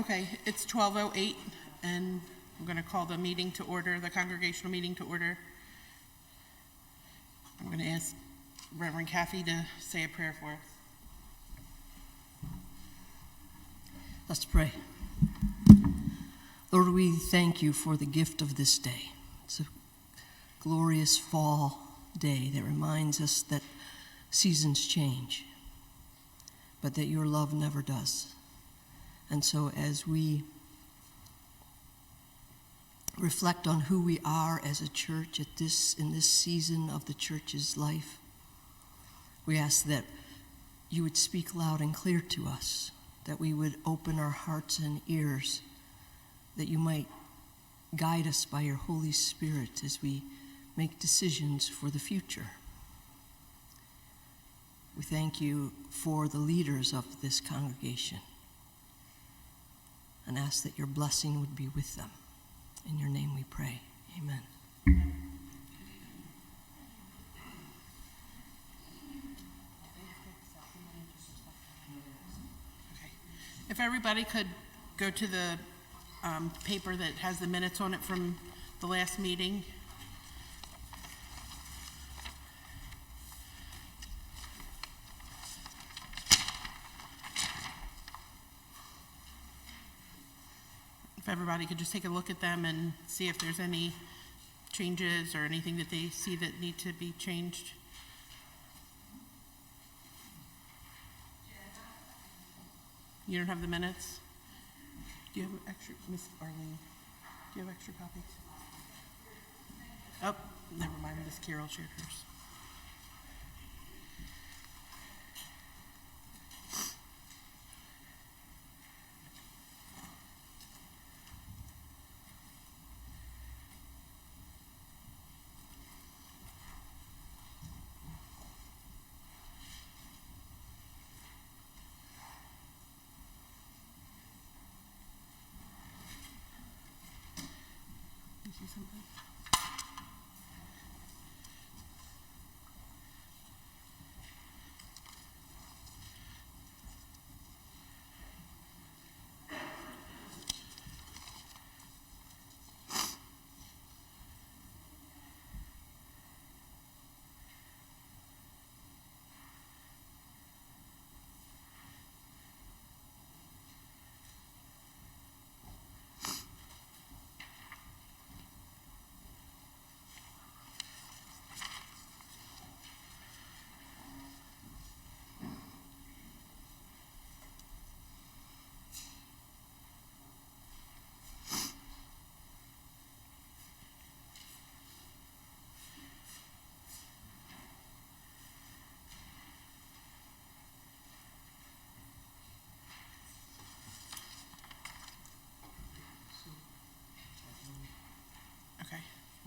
Okay, it's 12:08, and I'm going to call the meeting to order, the congregational meeting to order. I'm going to ask Reverend Kathy to say a prayer for us. Let's pray. Lord, we thank you for the gift of this day. It's a glorious fall day that reminds us that seasons change, but that your love never does. And so as we reflect on who we are as a church in this season of the church's life, we ask that you would speak loud and clear to us, that we would open our hearts and ears, that you might guide us by your Holy Spirit as we make decisions for the future. We thank you for the leaders of this congregation and ask that your blessing would be with them. In your name we pray. Amen. Okay. If everybody could go to the paper that has the minutes on it from the last meeting. If everybody could just take a look at them and see if there's any changes or anything that they see that need to be changed. You don't have the minutes? Do you have extra, Miss Arlene? Do you have extra copies? Oh, never mind, Miss Carol shared hers. Something.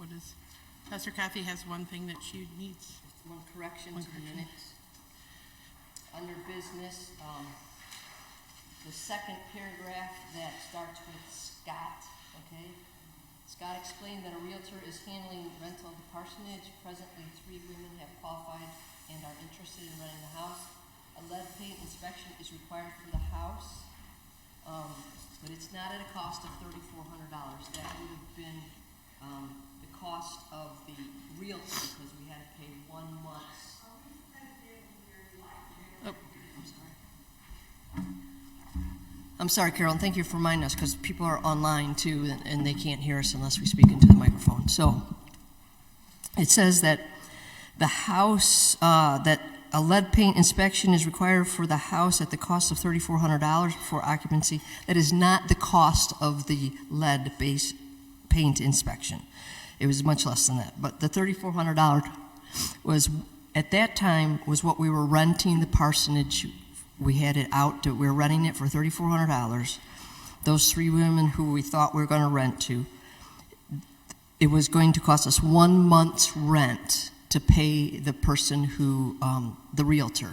What is, Pastor Kathy has one thing that she needs. One correction to the minutes. Under business, the second paragraph that starts with Scott, okay? Scott explained that a realtor is handling rental of the parsonage. Presently, 3 women have qualified and are interested in renting the house. A lead paint inspection is required for the house, but it's not at a cost of $3,400. That would have been the cost of the realtor because we had to pay 1 month's. Oh, I'm sorry, Carol, and thank you for reminding us because people are online too and they can't hear us unless we speak into the microphone. So it says that the house, that a lead paint inspection is required for the house at the cost of $3,400 for occupancy. That is not the cost of the lead-based paint inspection. It was much less than that. But the $3,400 was, at that time, was what we were renting the parsonage. We had it out, we were renting it for $3,400. Those 3 women who we thought we were going to rent to, it was going to cost us 1 month's rent to pay the person who, the realtor.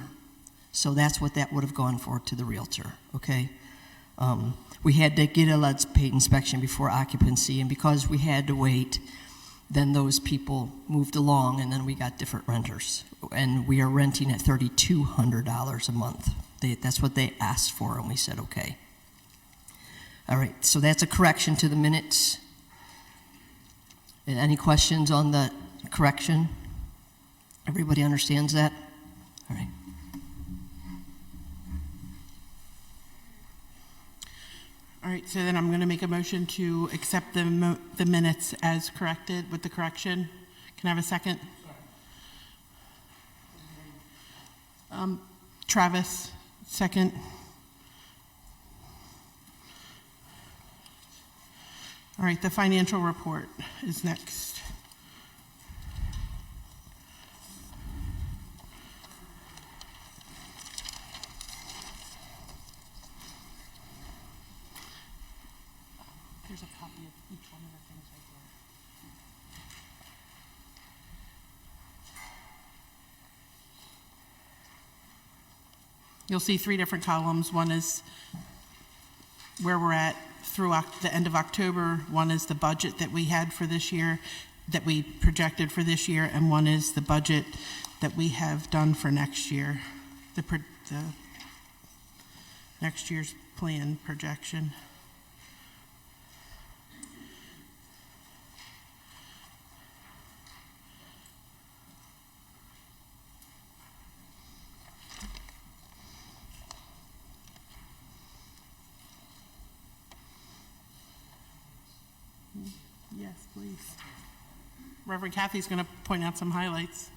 So that's what that would have gone for to the realtor, okay? We had to get a lead paint inspection before occupancy, and because we had to wait, then those people moved along, and then we got different renters. And we are renting at $3,200 a month. That's what they asked for, and we said okay. All right, so that's a correction to the minutes. Any questions on the correction? Everybody understands that? All right. All right, so then I'm going to make a motion to accept the minutes as corrected with the correction. Can I have a second? Travis, second. All right, the financial report is next. There's a copy of each one of the things right there. You'll see 3 different columns. One is where we're at through the end of October. One is the budget that we had for this year, that we projected for this year, and one is the budget that we have done for next year, the next year's plan projection. Yes, please. Reverend Kathy's going to point out some highlights.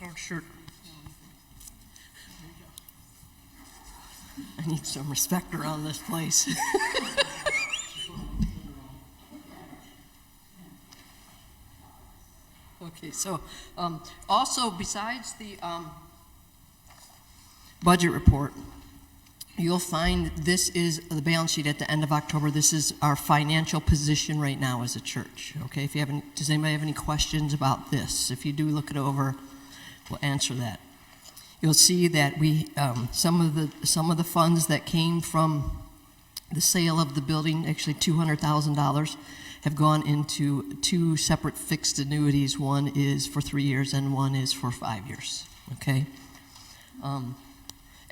Oh, sure. I need some respect around this place. Okay, so also besides the budget report, you'll find this is the balance sheet at the end of October. This is our financial position right now as a church. Okay, if you have any, does anybody have any questions about this? If you do, look it over. We'll answer that. You'll see that we some of the funds that came from the sale of the building, actually $200,000, have gone into 2 separate fixed annuities. One is for 3 years and one is for 5 years. Okay.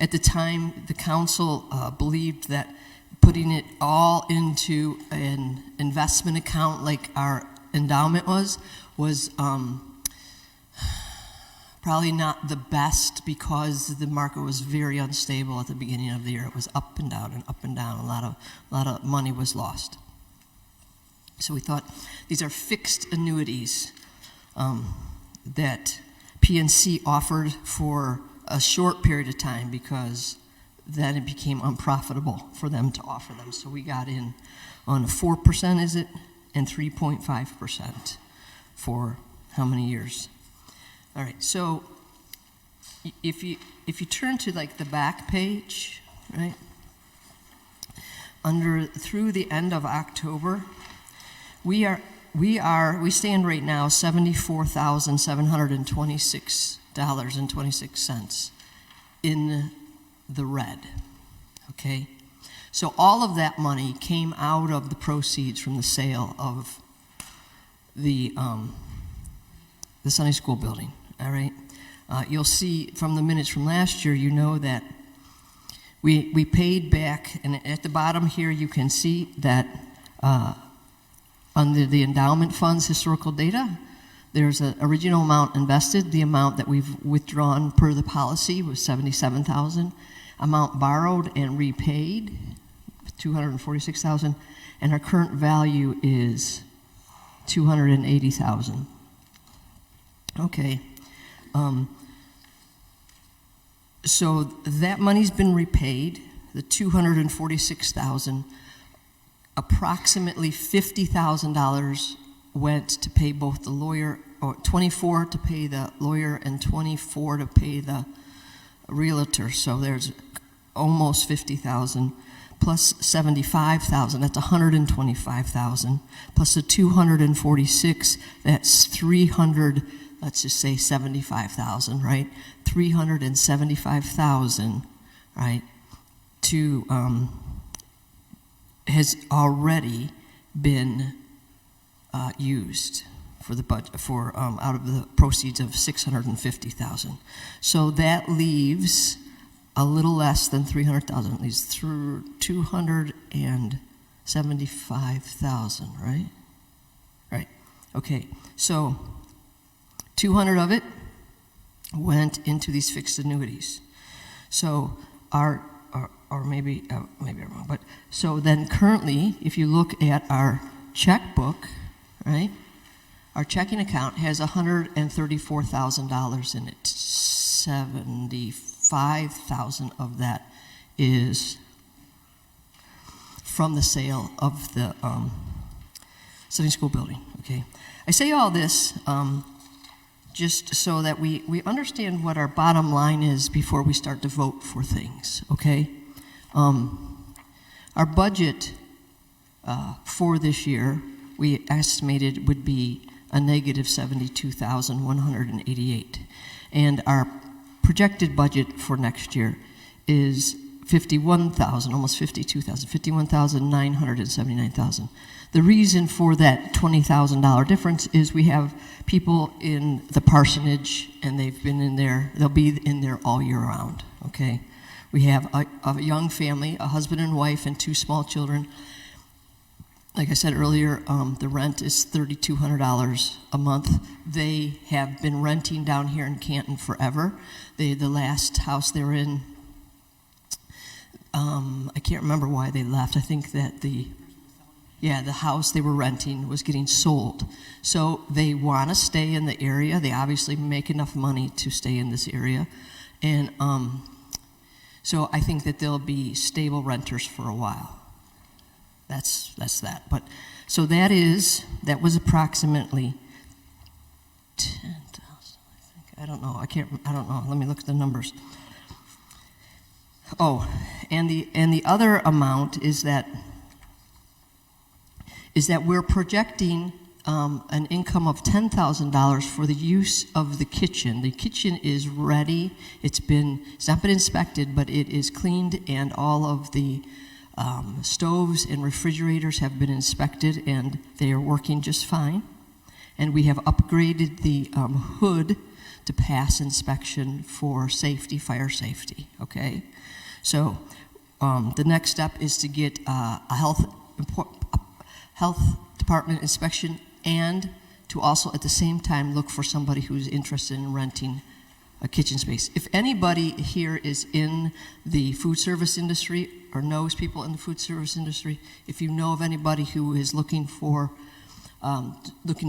At the time, the council believed that putting it all into an investment account like our endowment was probably not the best, because the market was very unstable at the beginning of the year. It was up and down and up and down. A lot of money was lost. So we thought these are fixed annuities that PNC offered for a short period of time, because then it became unprofitable for them to offer them. So we got in on 4%, is it, and 3.5% for how many years? All right, so if you turn to like the back page, right, through the end of October, we stand right now $74,726.26 in the red. Okay, so all of that money came out of the proceeds from the sale of the Sunday school building. All right, you'll see from the minutes from last year, you know that we paid back, and at the bottom here you can see that under the endowment funds historical data, there's an original amount invested. The amount that we've withdrawn per the policy was $77,000. Amount borrowed and repaid, $246,000, and our current value is $280,000. Okay. So that money's been repaid, the $246,000. Approximately $50,000 went to pay both the lawyer, or $24,000 to pay the lawyer and $24,000 to pay the realtor. So there's almost $50,000 plus $75,000. That's $125,000 plus the $246,000. That's $300,000. Let's just say $75,000, right? $375,000, right? Has already been used for the budget out of the proceeds of $650,000. So that leaves a little less than 300,000, at least through 275,000, right? Right. Okay. So 200 of it went into these fixed annuities. So or maybe I'm wrong, but so then currently, if you look at our checkbook, right? Our checking account has $134,000 in it. 75,000 of that is from the sale of the Sunday school building. Okay, I say all this just so that we understand what our bottom line is before we start to vote for things. Okay, our budget for this year we estimated would be a negative 72,188, and our projected budget for next year is 51,000, almost 52,000, 51,979,000. The reason for that $20,000 difference is we have people in the parsonage, and they've been in there. They'll be in there all year round. Okay, we have a young family, a husband and wife, and 2 small children. Like I said earlier, the rent is $3,200 a month. They have been renting down here in Canton forever. The last house they were in, I can't remember why they left. I think that the house they were renting was getting sold. So they want to stay in the area. They obviously make enough money to stay in this area. And so I think that they'll be stable renters for a while. That's that. But so that was approximately 10,000. I think. I don't know. I don't know. Let me look at the numbers. Oh, and the other amount is that we're projecting an income of $10,000 for the use of the kitchen. The kitchen is ready. It's not been inspected, but it is cleaned, and all of the stoves and refrigerators have been inspected, and they are working just fine. And we have upgraded the hood to pass inspection for safety, fire safety. Okay, so the next step is to get a health department inspection, and to also at the same time look for somebody who's interested in renting a kitchen space. If anybody here is in the food service industry or knows people in the food service industry, if you know of anybody who is looking to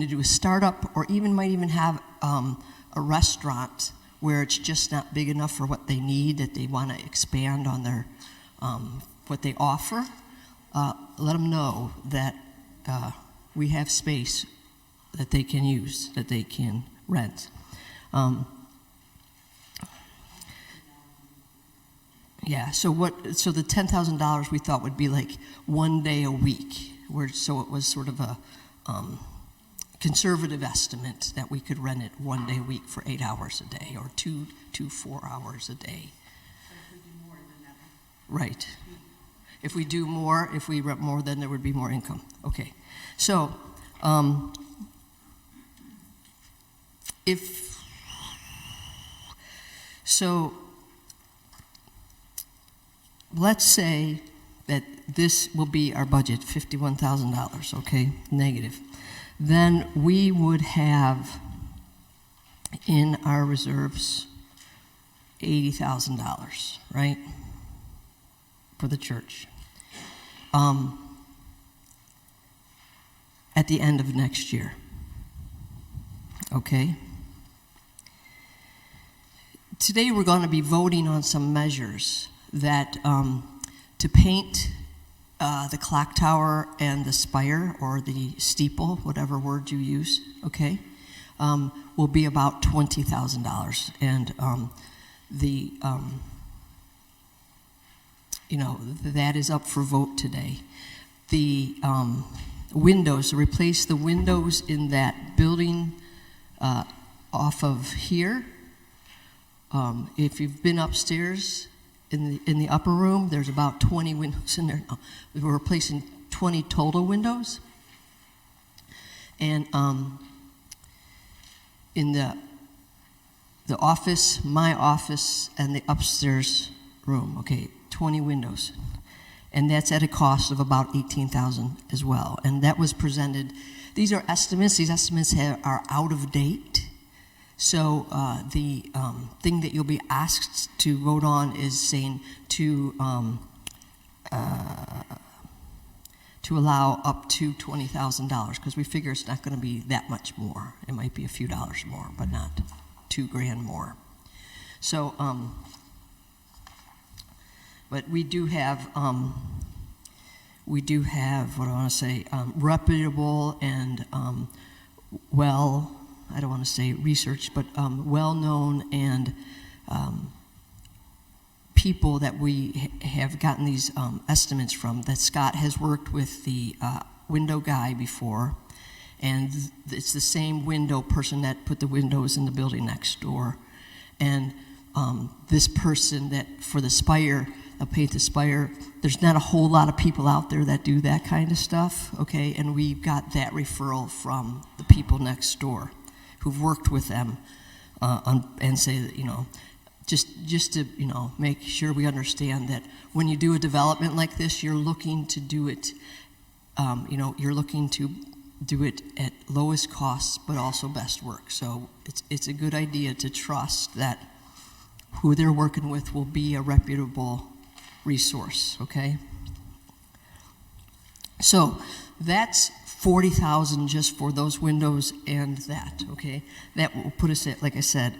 do a startup, or might even have a restaurant where it's just not big enough for what they need, that they want to expand on their what they offer, let them know that we have space that they can use, that they can rent. So the $10,000 we thought would be like one day a week, so it was sort of a conservative estimate that we could rent it one day a week for 8 hours a day, or 2 to 4 hours a day. But if we do more than that, right? If we rent more, then there would be more income. Okay, so let's say that this will be our budget, $51,000, okay, negative. Then we would have in our reserves $80,000, right, for the church. At the end of next year, okay? Today we're going to be voting on some measures that to paint the clock tower and the spire, or the steeple, whatever word you use, okay, will be about $20,000, and that is up for vote today. The windows, to replace the windows in that building off of here. If you've been upstairs in the upper room, there's about 20 windows in there now. We're replacing 20 total windows. And in the office, my office, and the upstairs room, okay, 20 windows. And that's at a cost of about $18,000 as well. And that was presented. These are estimates. These estimates are out of date. So the thing that you'll be asked to vote on is saying to allow up to $20,000, because we figure it's not going to be that much more. It might be a few dollars more, but not $2,000 more. So, but we do have what do I want to say, reputable and I don't want to say research, but well-known and people that we have gotten these estimates from, that Scott has worked with the window guy before, and it's the same window person that put the windows in the building next door. And this person that for the spire, they'll paint the spire, there's not a whole lot of people out there that do that kind of stuff, okay? And we got that referral from the people next door who've worked with them and say that, just to, make sure we understand that when you do a development like this, you're looking to do it, you're looking to do it at lowest costs, but also best work. So it's a good idea to trust that who they're working with will be a reputable resource, okay? So that's $40,000 just for those windows and that, okay? That will put us at, like I said,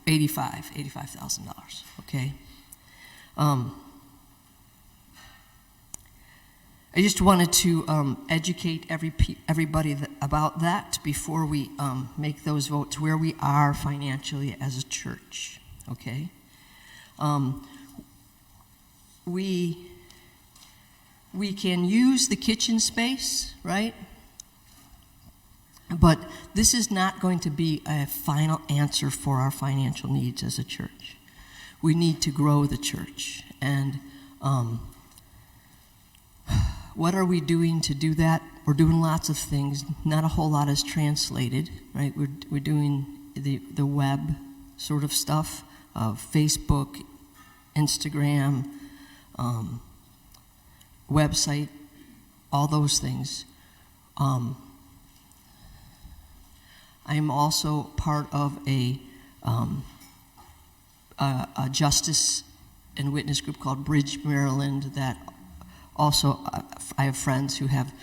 $85,000, okay? I just wanted to educate everybody about that before we make those votes, where we are financially as a church, okay? We can use the kitchen space, right? But this is not going to be a final answer for our financial needs as a church. We need to grow the church. And what are we doing to do that? We're doing lots of things. Not a whole lot is translated, right? We're doing the web sort of stuff, Facebook, Instagram, website, all those things. I am also part of a justice and witness group called Bridge Maryland that also I have friends who have,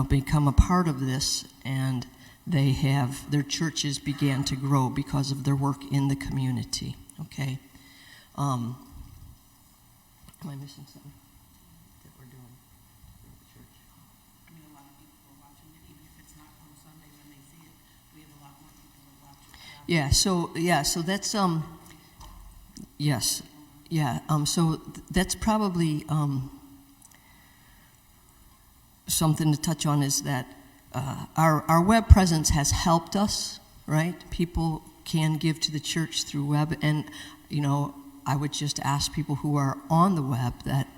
become a part of this, and their churches began to grow because of their work in the community, okay? Am I missing something that we're doing with the church? I mean, a lot of people are watching it, even if it's not on Sunday when they see it. We have a lot more people that watch it. So that's yes, yeah. So that's probably something to touch on, is that our web presence has helped us, right? People can give to the church through web, and I would just ask people who are on the web that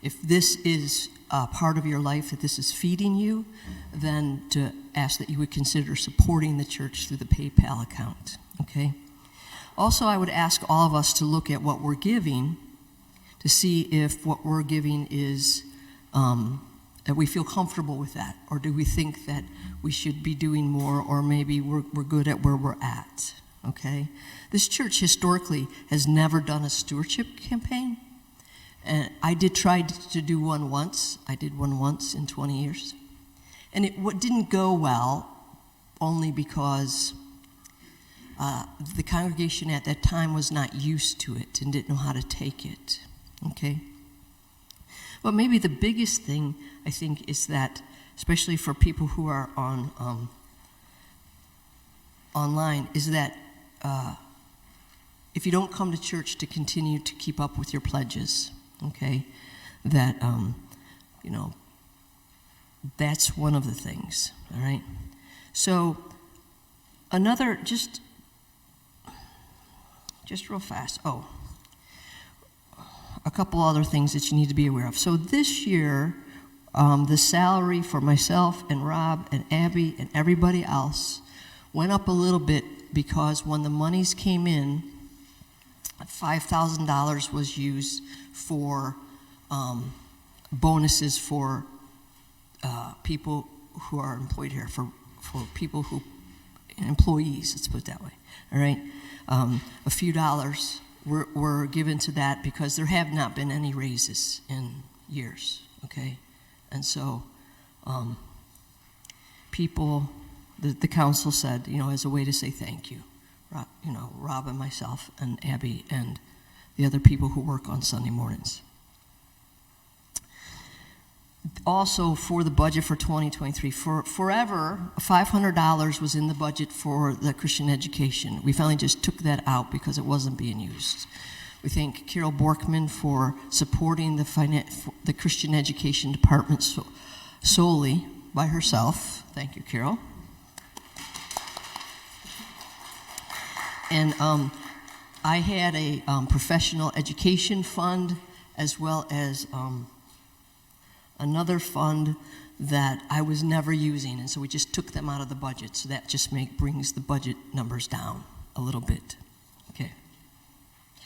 if this is part of your life, that this is feeding you, then to ask that you would consider supporting the church through the PayPal account, okay? Also, I would ask all of us to look at what we're giving to see if what we're giving is, that we feel comfortable with that, or do we think that we should be doing more, or maybe we're good at where we're at, okay? This church historically has never done a stewardship campaign. And I did try to do one once. I did one once in 20 years. And it didn't go well, only because the congregation at that time was not used to it and didn't know how to take it, okay? But maybe the biggest thing, I think, is that, especially for people who are on online, is that if you don't come to church, to continue to keep up with your pledges, okay? That, that's one of the things, all right? So another, just real fast, a couple other things that you need to be aware of. So this year, the salary for myself and Rob and Abby and everybody else went up a little bit because when the monies came in, $5,000 was used for bonuses for people who are employed here, for people who, employees, let's put it that way, all right? A few dollars were given to that because there have not been any raises in years, okay? And so people, the council said, as a way to say thank you, Rob and myself and Abby and the other people who work on Sunday mornings. Also, for the budget for 2023, forever, $500 was in the budget for the Christian education. We finally just took that out because it wasn't being used. We thank Carol Borkman for supporting the Christian education department solely by herself. Thank you, Carol. And I had a professional education fund as well as another fund that I was never using, and so we just took them out of the budget. So that just brings the budget numbers down a little bit. Okay.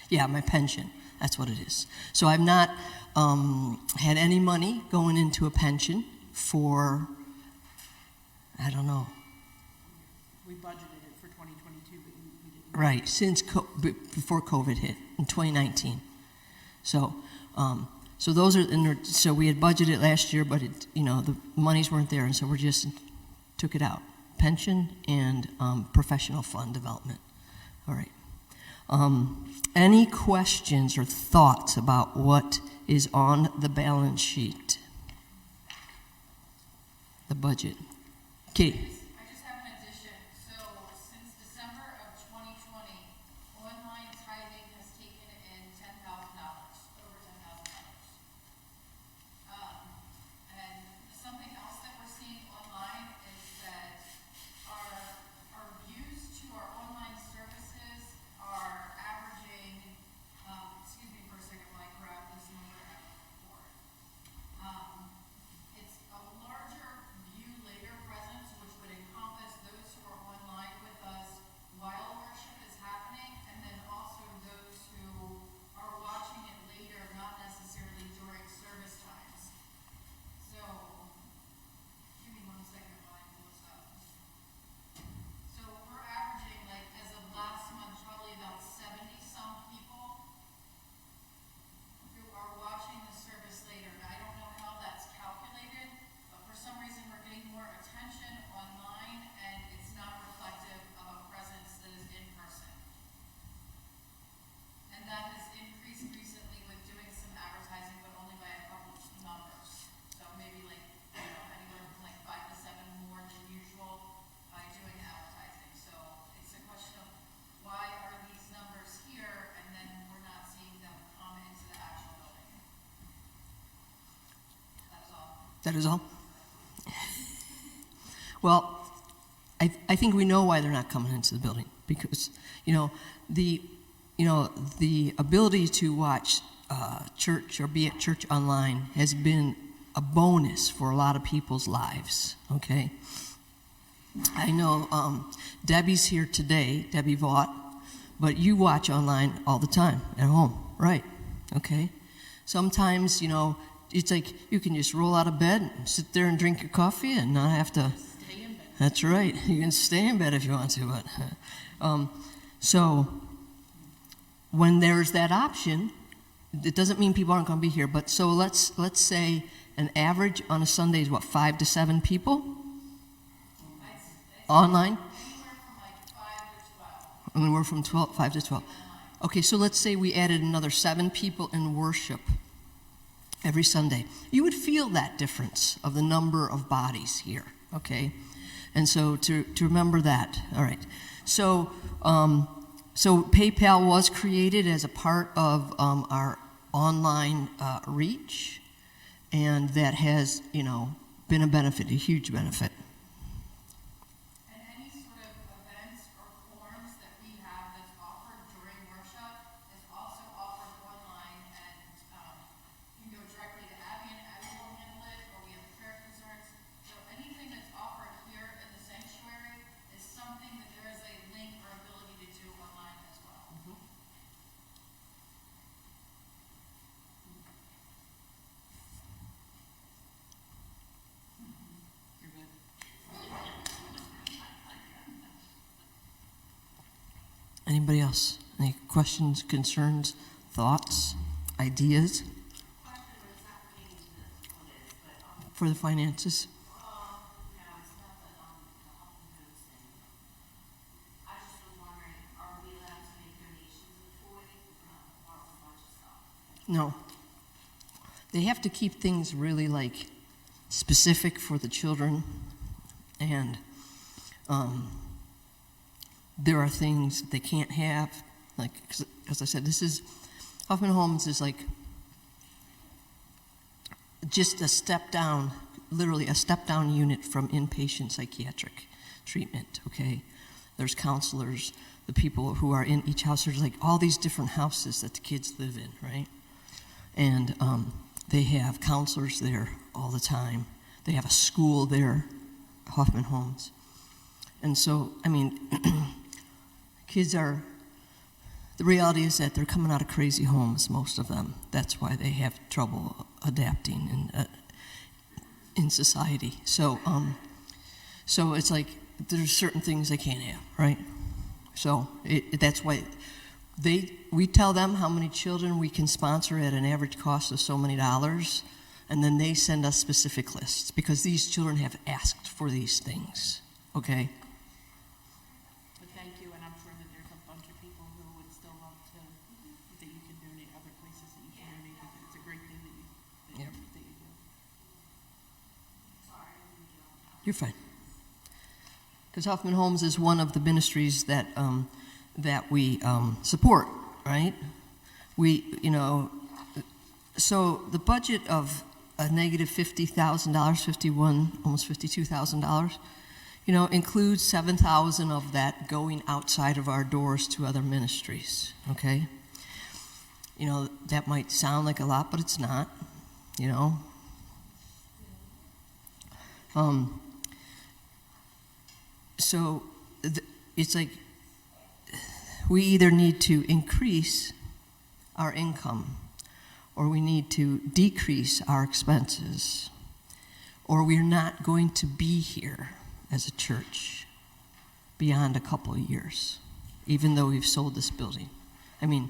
Yeah, my pension. That's what it is. So I've not had any money going into a pension for, I don't know. We budgeted it for 2022, but we didn't. Right, since before COVID hit in 2019. So, so those are, so we had budgeted last year, but the monies weren't there, and so we just took it out. Pension and professional fund development. All right. Any questions or thoughts about what is on the balance sheet? The budget. Katie. I just have an addition. So since December of 2020, online tithing has taken in $10,000, over $10,000. And something else that we're seeing online is that our views to our online services are averaging, excuse me for a second while I grab this number out of the board. It's a larger view later presence, which would encompass those who are online with us while worship is happening, and then also those who are watching it later, not necessarily during service times. So, give me 1 second while I pull this up. So we're averaging, like, as of last month, probably about 70-some people who are watching the service later. Now, I don't know how that's calculated, but for some reason we're getting more attention online, and it's not reflective of a presence that is in person. And that has increased recently with doing some advertising, but only by a couple of numbers. So maybe anywhere from 5 to 7 more than usual by doing advertising. So it's a question of why are these numbers here, and then we're not seeing them come into the actual building. That is all. That is all? Well, I think we know why they're not coming into the building, because the ability to watch church or be at church online has been a bonus for a lot of people's lives. Okay, I know Debbie's here today, Debbie Vaught, but you watch online all the time at home, right? Okay, sometimes it's like you can just roll out of bed and sit there and drink your coffee and not have to. Stay in bed. That's right. You can stay in bed if you want to, but so when there's that option, it doesn't mean people aren't going to be here. But so let's say an average on a Sunday is what, 5 to 7 people online. Anywhere from 5 to 12. 5 to 12. Okay, so let's say we added another 7 people in worship every Sunday. You would feel that difference of the number of bodies here, okay? And so to remember that, all right. So so PayPal was created as a part of our online reach, and that has, been a benefit, a huge benefit. And any sort of events or forums that we have that's offered during worship is also offered online, and you can go directly to Abby, and Abby will handle it, or we have prayer concerns. So anything that's offered here in the sanctuary is something that Anybody else? Any questions, concerns, thoughts, ideas? For the finances? No. They have to keep things really like specific for the children, and there are things they can't have, like, as I said, this is, Hoffman Homes is like just a step down, literally a step down unit from inpatient psychiatric treatment, okay? There's counselors, the people who are in each house, there's like all these different houses that the kids live in, right? And they have counselors there all the time. They have a school there, Hoffman Homes. And so, I mean, kids are, the reality is that they're coming out of crazy homes, most of them. That's why they have trouble adapting in society. So, so it's like there's certain things they can't have, right? So that's why we tell them how many children we can sponsor at an average cost of so many dollars, and then they send us specific lists because these children have asked for these things, okay? But thank you, and I'm sure that there's a bunch of people who would still love to, that you can donate other places that you can donate, because it's a great thing that you do. You're fine. Because Hoffman Homes is one of the ministries that we support, right? We, so the budget of a negative $50,000, almost $52,000, includes $7,000 of that going outside of our doors to other ministries, okay? That might sound like a lot, but it's not, So it's like we either need to increase our income, or we need to decrease our expenses, or we're not going to be here as a church beyond a couple of years, even though we've sold this building. I mean,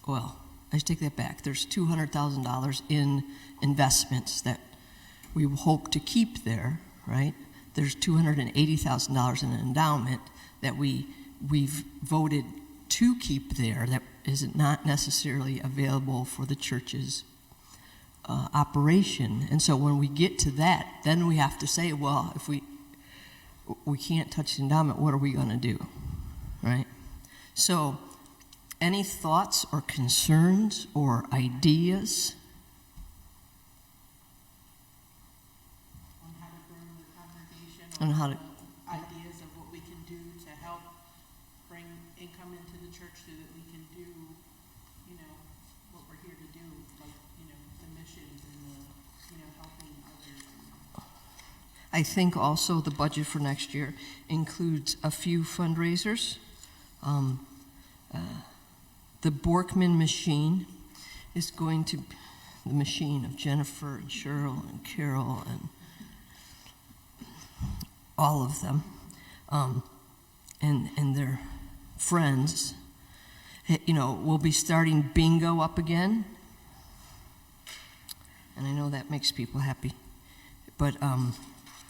well, I take that back. There's $200,000 in investments that we hope to keep there, right? There's $280,000 in an endowment that we've voted to keep there that is not necessarily available for the church's operation. And so when we get to that, then we have to say, well, if we can't touch the endowment, what are we going to do, right? So any thoughts or concerns or ideas? On how to ideas of what we can do to help bring income into the church so that we can do, what we're here to do, like, the missions and helping others. I think also the budget for next year includes a few fundraisers. The Borkman machine is going to, the machine of Jennifer and Cheryl and Carol and all of them, and their friends, we'll be starting bingo up again. And I know that makes people happy. But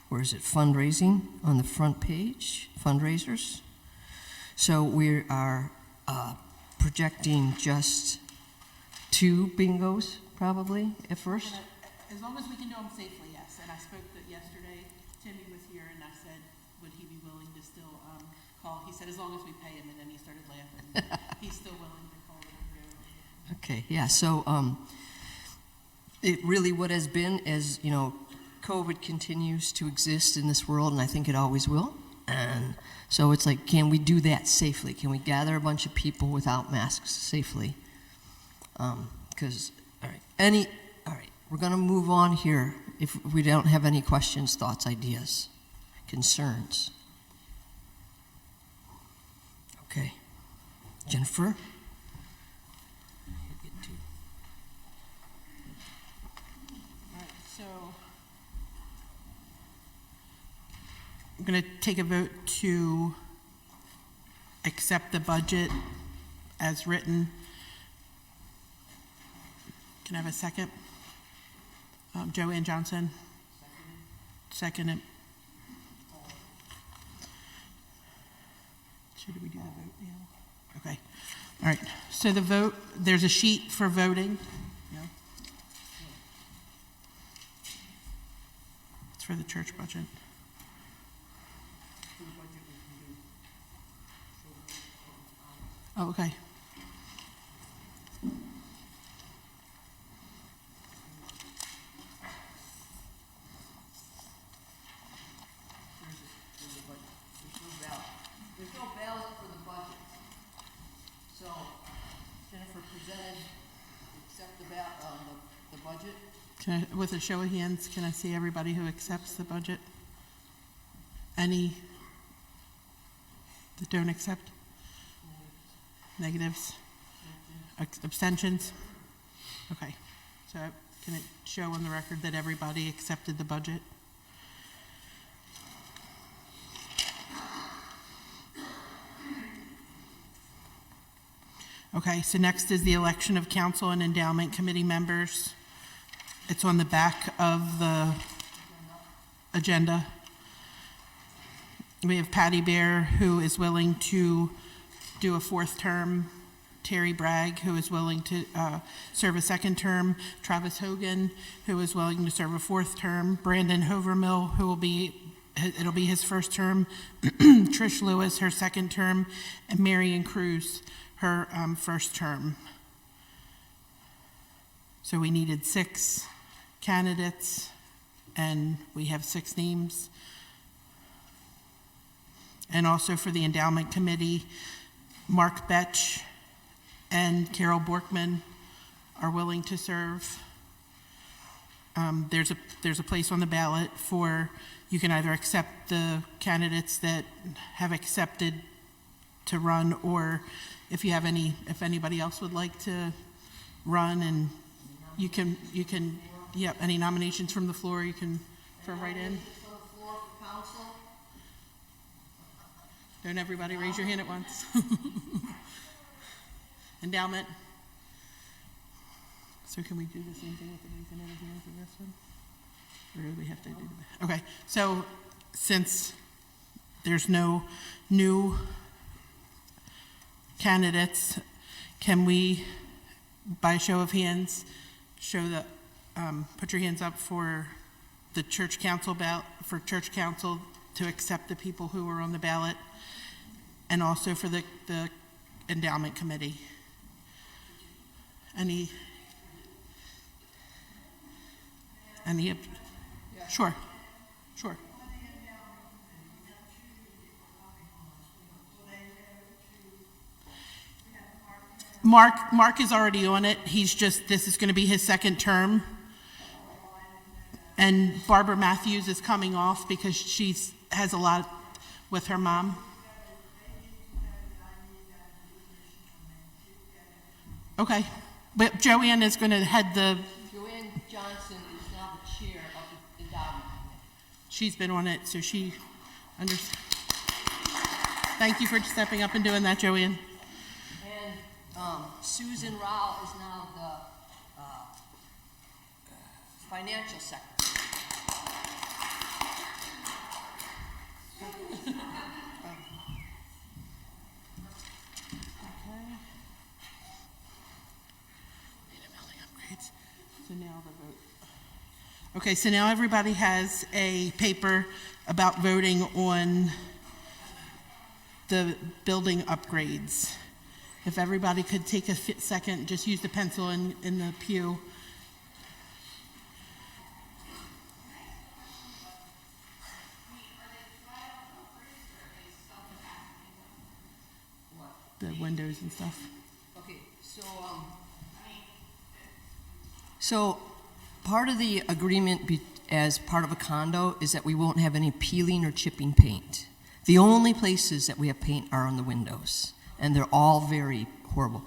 where is it? Fundraising on the front page, fundraisers. So we are projecting just 2 bingos, probably, at first. As long as we can do them safely, yes. And I spoke that yesterday. Timmy was here, and I said, would he be willing to still call? He said, as long as we pay him, and then he started laughing. He's still willing to call it. Okay, yeah, so it really what has been is, COVID continues to exist in this world, and I think it always will. And so it's like, can we do that safely? Can we gather a bunch of people without masks safely? Because, all right, we're going to move on here if we don't have any questions, thoughts, ideas, concerns. Okay. Jennifer? All right, so I'm going to take a vote to accept the budget as written. Can I have a second? Joanne Johnson. Second it. Should we do the vote now? Okay. All right. So the vote, there's a sheet for voting. No? It's for the church budget. Oh, okay. There's no ballot for the budget. So Jennifer presented, accept the budget. With a show of hands, can I see everybody who accepts the budget? Any that don't accept? Negatives? Abstentions? Okay. So can it show on the record that everybody accepted the budget? Okay, so next is the election of council and endowment committee members. It's on the back of the agenda. We have Patty Bear, who is willing to do a fourth term. Terry Bragg, who is willing to serve a second term. Travis Hogan, who is willing to serve a fourth term. Brandon Hovermill, it'll be his first term. Trish Lewis, her second term. And Marion Cruz, her first term. So we needed 6 candidates, and we have 6 names. And also for the endowment committee, Mark Betch and Carol Borkman are willing to serve. There's a place on the ballot for, you can either accept the candidates that have accepted to run, or if anybody else would like to run, and you can, any nominations from the floor, you can throw right in. Don't everybody raise your hand at once. Endowment. So can we do the same thing with the raising of the hands in this one? Or do we have to do that? Okay, so since there's no new candidates, can we, by show of hands, show that, put your hands up for the church council for church council to accept the people who are on the ballot, and also for the endowment committee. Any? Sure. Mark is already on it. This is going to be his second term. And Barbara Matthews is coming off because she has a lot with her mom. Okay. But Joanne is going to head the... Joanne Johnson is now the chair of the endowment committee. She's been on it, so she understands. Thank you for stepping up and doing that, Joanne. And Susan Rao is now the financial secretary. So now the vote. Okay, so now everybody has a paper about voting on the building upgrades. If everybody could take a second, just use the pencil in the pew. The windows and stuff. Okay, so part of the agreement as part of a condo is that we won't have any peeling or chipping paint. The only places that we have paint are on the windows, and they're all very horrible.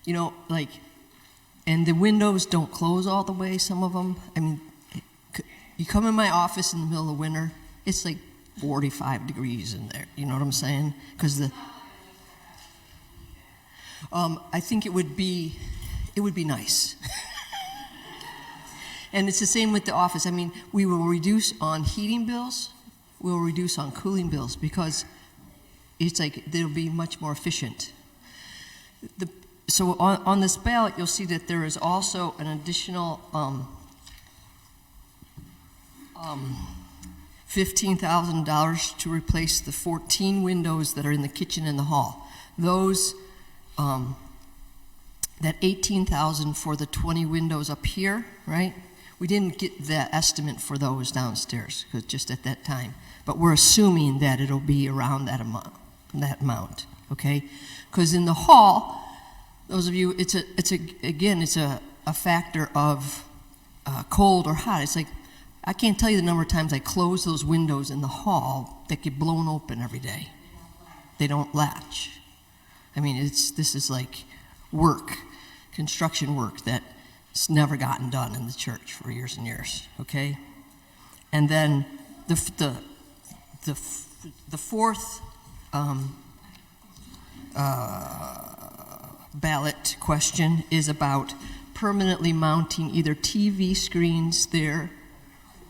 And the windows don't close all the way, some of them. I mean, you come in my office in the middle of winter, it's like 45 degrees in there, you know what I'm saying? Because I think it would be nice. And it's the same with the office. I mean, we will reduce on heating bills, we'll reduce on cooling bills, because it's like they'll be much more efficient. So on this ballot, you'll see that there is also an additional $15,000 to replace the 14 windows that are in the kitchen and the hall. Those, that $18,000 for the 20 windows up here, right? We didn't get the estimate for those downstairs, because just at that time. But we're assuming that it'll be around that amount, okay? Because in the hall, those of you, it's a factor of cold or hot. It's like, I can't tell you the number of times I close those windows in the hall that get blown open every day. They don't latch. I mean, this is like work, construction work that's never gotten done in the church for years and years, okay? And then the fourth ballot question is about permanently mounting either TV screens there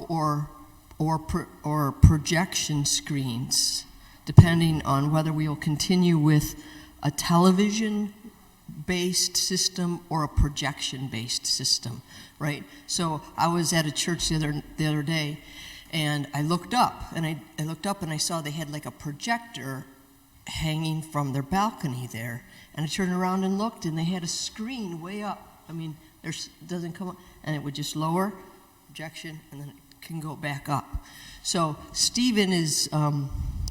or projection screens, depending on whether we will continue with a television-based system or a projection-based system, right? So I was at a church the other day, and I looked up, and I saw they had like a projector hanging from their balcony there, and I turned around and looked, and they had a screen way up. I mean, it doesn't come up, and it would just lower, projection, and then it can go back up. So Stephen is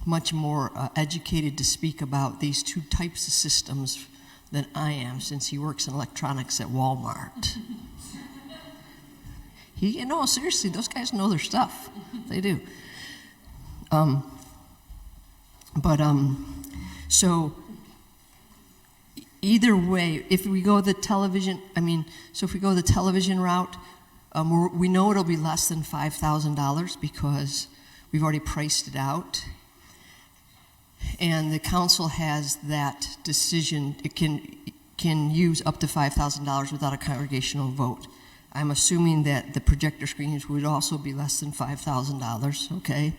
much more educated to speak about these two types of systems than I am, since he works in electronics at Walmart. No, seriously, those guys know their stuff. They do. So either way, if we go the television, if we go the television route, we know it'll be less than $5,000 because we've already priced it out. And the council has that decision. It can use up to $5,000 without a congregational vote. I'm assuming that the projector screens would also be less than $5,000, okay?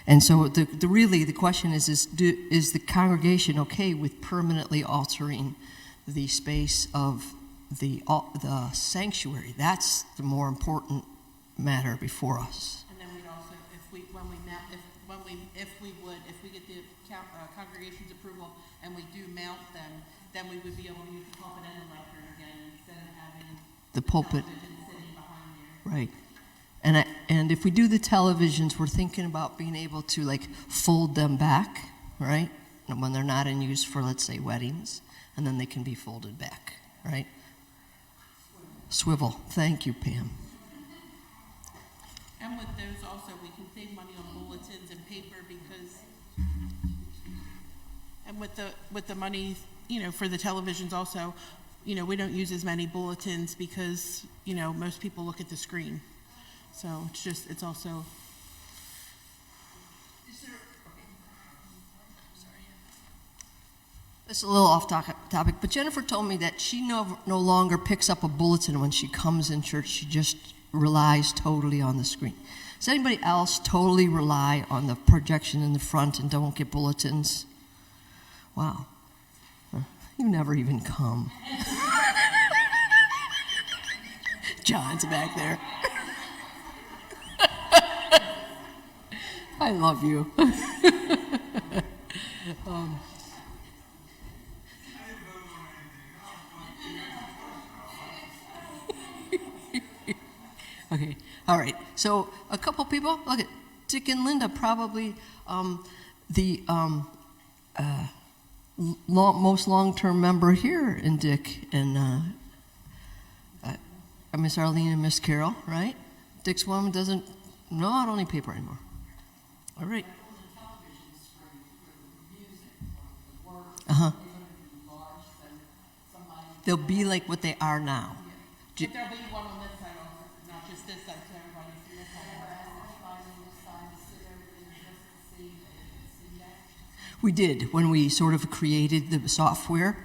And so the question is the congregation okay with permanently altering the space of the sanctuary? That's the more important matter before us. And then we'd also, if we get the congregation's approval and we do mount them, then we would be able to use the pulpit and the lectern again instead of having The pulpit. television sitting behind you. Right. And if we do the televisions, we're thinking about being able to like fold them back, right? And when they're not in use for, let's say, weddings, and then they can be folded back, right? Swivel. Thank you, Pam. And with those also, we can save money on bulletins and paper because, and with the money, for the televisions also, we don't use as many bulletins because, most people look at the screen. So it's also. It's a little off topic, but Jennifer told me that she no longer picks up a bulletin when she comes in church. She just relies totally on the screen. Does anybody else totally rely on the projection in the front and don't get bulletins? Wow. You never even come. John's back there. I love you. Okay, all right. So a couple people, look at Dick and Linda, probably the most long-term member here in Dick, and Miss Arlene and Miss Carol, right? Dick's one doesn't, no, I don't need paper anymore. All right. Uh-huh. They'll be like what they are now. But there'll be one on this side also, not just this side, so everybody see this side. We did when we sort of created the software.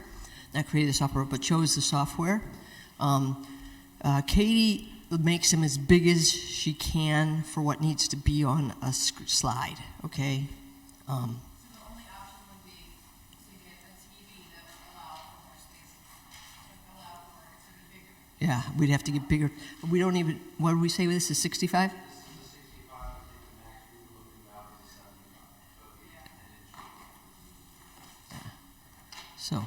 not created the software, but chose the software. Katie makes them as big as she can for what needs to be on a slide, okay? So the only option would be to get a TV that would allow for more space, like allow for it to be bigger. Yeah, we'd have to get bigger. We don't even, what did we say this is 65? This is a 65, I think the max we were looking about is a 75. So,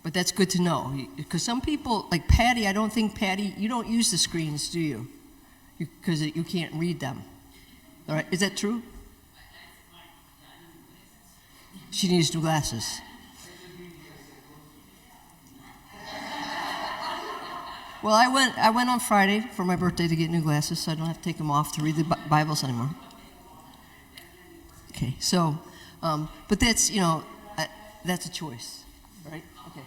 but that's good to know, because some people, like Patty, I don't think, Patty, you don't use the screens, do you? Because you can't read them. All right, is that true? She needs new glasses. Well, I went on Friday for my birthday to get new glasses, so I don't have to take them off to read the Bibles anymore. Okay, so, but that's, that's a choice, right? Okay.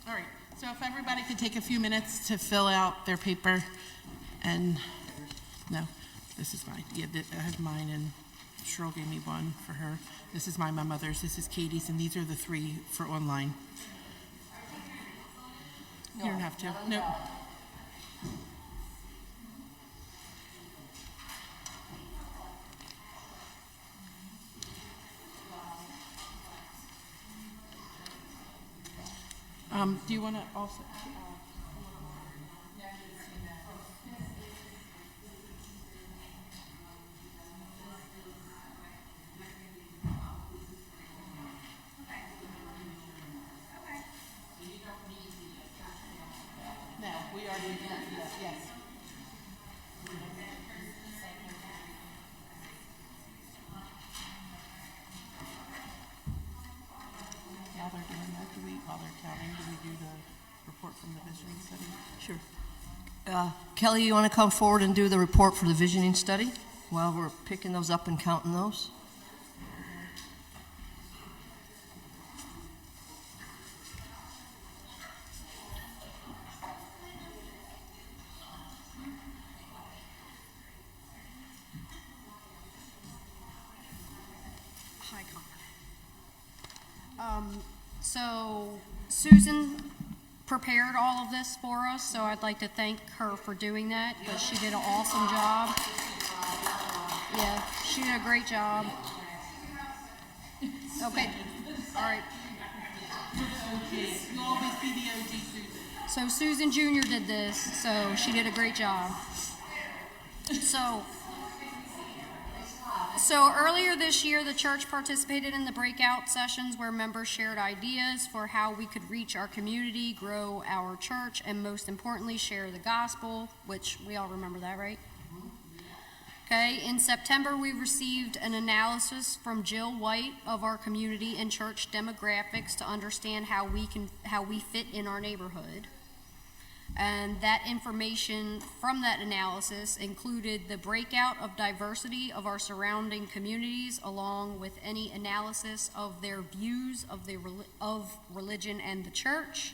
All right, so if everybody could take a few minutes to fill out their paper, and, no, this is mine. Yeah, I have mine, and Cheryl gave me one for her. This is my mother's, this is Katie's, and these are the 3 for online. You don't have to, no. Do you want to also? No, we already did that, yes. While they're doing that, while they're counting, do we do the report from the visioning study? Sure. Kelly, you want to come forward and do the report for the visioning study while we're picking those up and counting those? Hi, Connor. So Susan prepared all of this for us, so I'd like to thank her for doing that because she did an awesome job. Yeah, she did a great job. Okay, all right. You'll always be the OG Susan. So Susan Jr. did this, so she did a great job. So earlier this year, the church participated in the breakout sessions where members shared ideas for how we could reach our community, grow our church, and most importantly, share the gospel, which we all remember that, right? Okay, in September, we received an analysis from Jill White of our community and church demographics to understand how we fit in our neighborhood. And that information from that analysis included the breakout of diversity of our surrounding communities, along with any analysis of their views of religion and the church,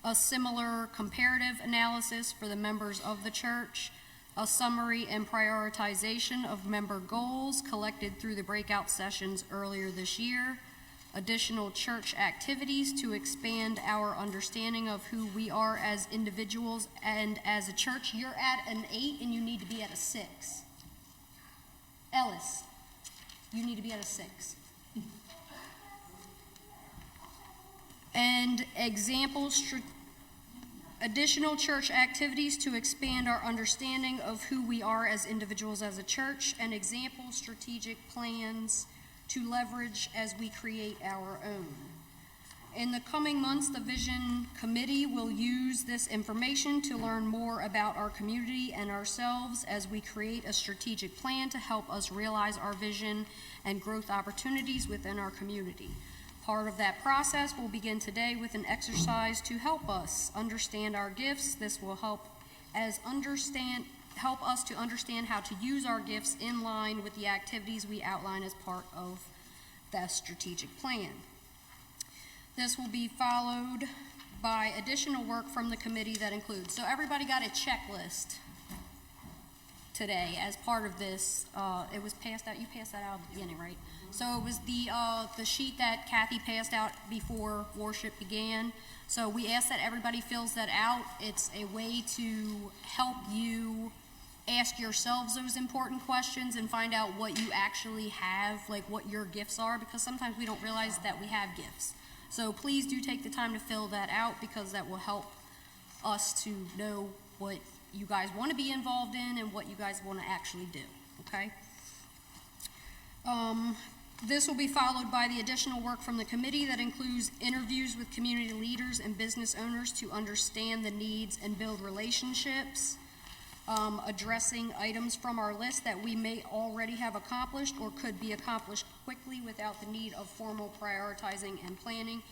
a similar comparative analysis for the members of the church, a summary and prioritization of member goals collected through the breakout sessions earlier this year, additional church activities to expand our understanding of who we are as individuals and as a church. You're at an 8 and you need to be at a 6. Ellis, you need to be at a 6. And additional church activities to expand our understanding of who we are as individuals as a church, and example strategic plans to leverage as we create our own. In the coming months, the Vision Committee will use this information to learn more about our community and ourselves as we create a strategic plan to help us realize our vision and growth opportunities within our community. Part of that process will begin today with an exercise to help us understand our gifts. This will help us to understand how to use our gifts in line with the activities we outline as part of that strategic plan. This will be followed by additional work from the committee that includes, so everybody got a checklist today as part of this. It was passed out. You passed that out at the beginning, right? So it was the sheet that Kathy passed out before worship began. So we ask that everybody fills that out. It's a way to help you ask yourselves those important questions and find out what you actually have, like what your gifts are, because sometimes we don't realize that we have gifts. So please do take the time to fill that out, because that will help us to know what you guys want to be involved in and what you guys want to actually do, okay? This will be followed by the additional work from the committee that includes interviews with community leaders and business owners to understand the needs and build relationships, addressing items from our list that we may already have accomplished or could be accomplished quickly without the need of formal prioritizing and planning.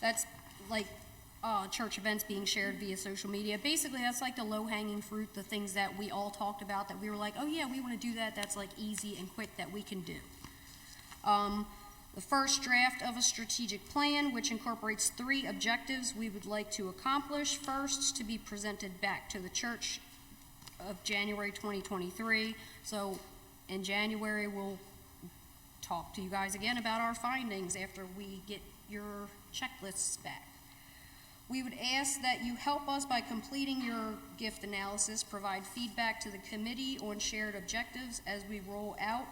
That's like church events being shared via social media. Basically, that's like the low-hanging fruit, the things that we all talked about that we were like, oh yeah, we want to do that. That's like easy and quick that we can do. The first draft of a strategic plan, which incorporates 3 objectives we would like to accomplish. First, to be presented back to the church of January 2023. So in January, we'll talk to you guys again about our findings after we get your checklists back. We would ask that you help us by completing your gift analysis, provide feedback to the committee on shared objectives as we roll out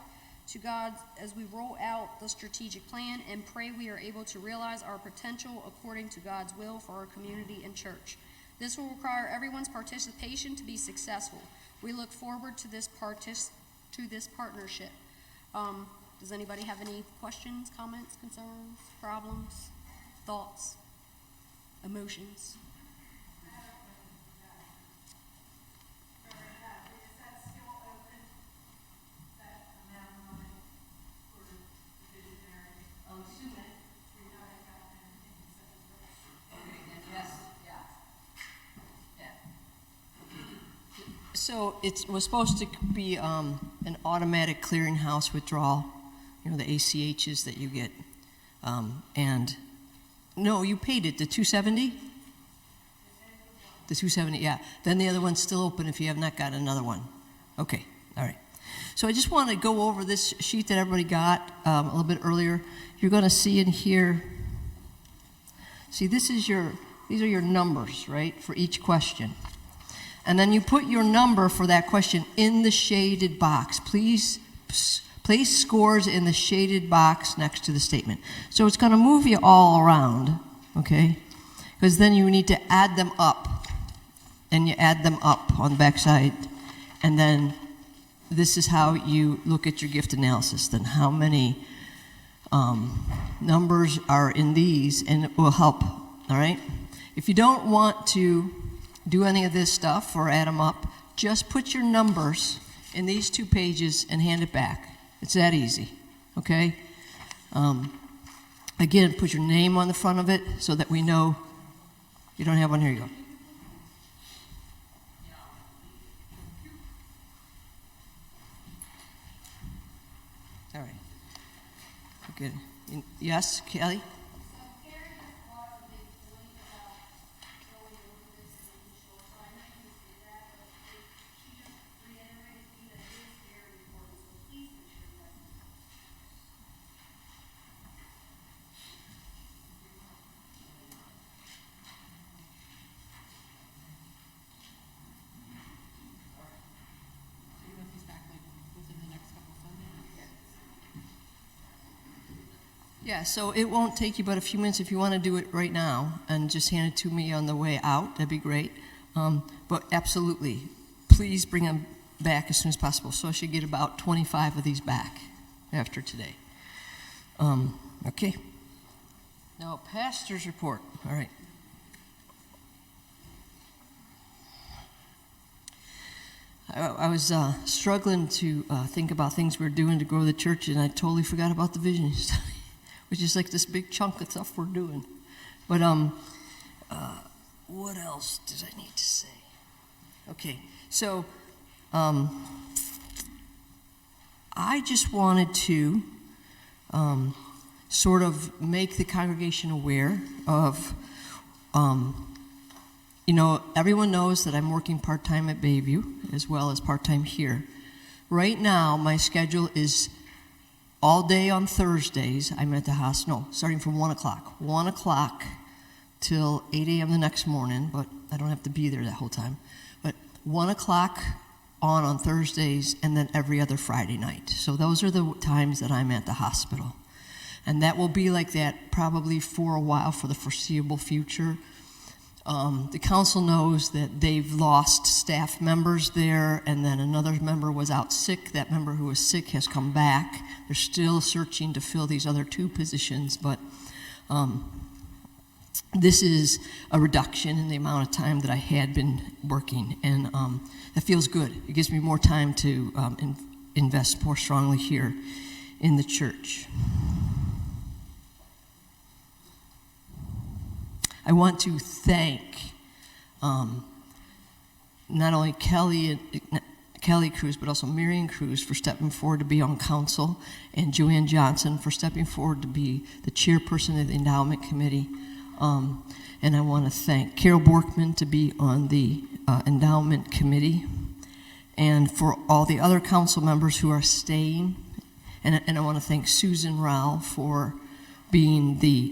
the strategic plan, and pray we are able to realize our potential according to God's will for our community and church. This will require everyone's participation to be successful. We look forward to this partnership. Does anybody have any questions, comments, concerns, problems, thoughts, emotions? So it was supposed to be an automatic clearinghouse withdrawal, you know, the ACHs that you get. And no, you paid it, the $270? The $270, yeah. Then the other one's still open if you have not got another one. Okay, all right. So I just want to go over this sheet that everybody got a little bit earlier. You're going to see in here, see, these are your numbers, right, for each question. And then you put your number for that question in the shaded box. Please place scores in the shaded box next to the statement. So it's going to move you all around, okay? Because then you need to add them up. And you add them up on the back side. And then this is how you look at your gift analysis. Then how many numbers are in these, and it will help, all right? If you don't want to do any of this stuff or add them up, just put your numbers in these 2 pages and hand it back. It's that easy, okay? Again, put your name on the front of it so that we know you don't have one. Here you go. All right. Good. Yes, Kelly? Yeah, so it won't take you but a few minutes if you want to do it right now and just hand it to me on the way out. That'd be great. But absolutely, please bring them back as soon as possible. So I should get about 25 of these back after today. Okay. Now, pastor's report. All right. I was struggling to think about things we were doing to grow the church, and I totally forgot about the vision study, which is like this big chunk of stuff we're doing. But what else did I need to say? Okay, so I just wanted to sort of make the congregation aware of, everyone knows that I'm working part-time at Bayview as well as part-time here. Right now, my schedule is all day on Thursdays. I'm at the hospital, starting from 1 o'clock. 1 o'clock till 8 a.m. the next morning, but I don't have to be there that whole time. But 1 o'clock on Thursdays, and then every other Friday night. So those are the times that I'm at the hospital. And that will be like that probably for a while, for the foreseeable future. The council knows that they've lost staff members there, and then another member was out sick. That member who was sick has come back. They're still searching to fill these other 2 positions, but this is a reduction in the amount of time that I had been working, and that feels good. It gives me more time to invest more strongly here in the church. I want to thank not only Kelly Cruz, but also Marion Cruz for stepping forward to be on council, and Joanne Johnson for stepping forward to be the chairperson of the endowment committee. And I want to thank Carol Borkman to be on the endowment committee, and for all the other council members who are staying. And I want to thank Susan Rao for being the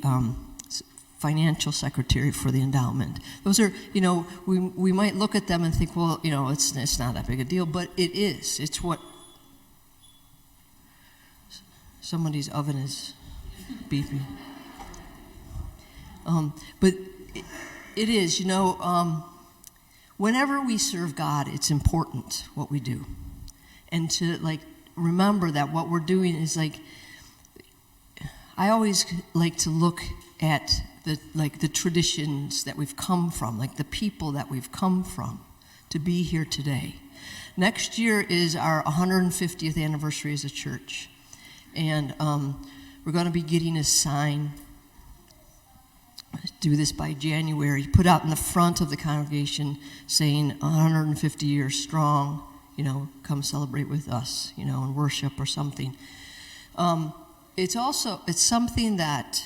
financial secretary for the endowment. Those are, we might look at them and think, well, it's not that big a deal, but it is. It's what somebody's oven is beeping. But it is, whenever we serve God, it's important what we do. And to remember that what we're doing is I always like to look at the traditions that we've come from, the people that we've come from to be here today. Next year is our 150th anniversary as a church. And we're going to be getting a sign, do this by January, put out in the front of the congregation saying 150 years strong, come celebrate with us, and worship or something. It's something that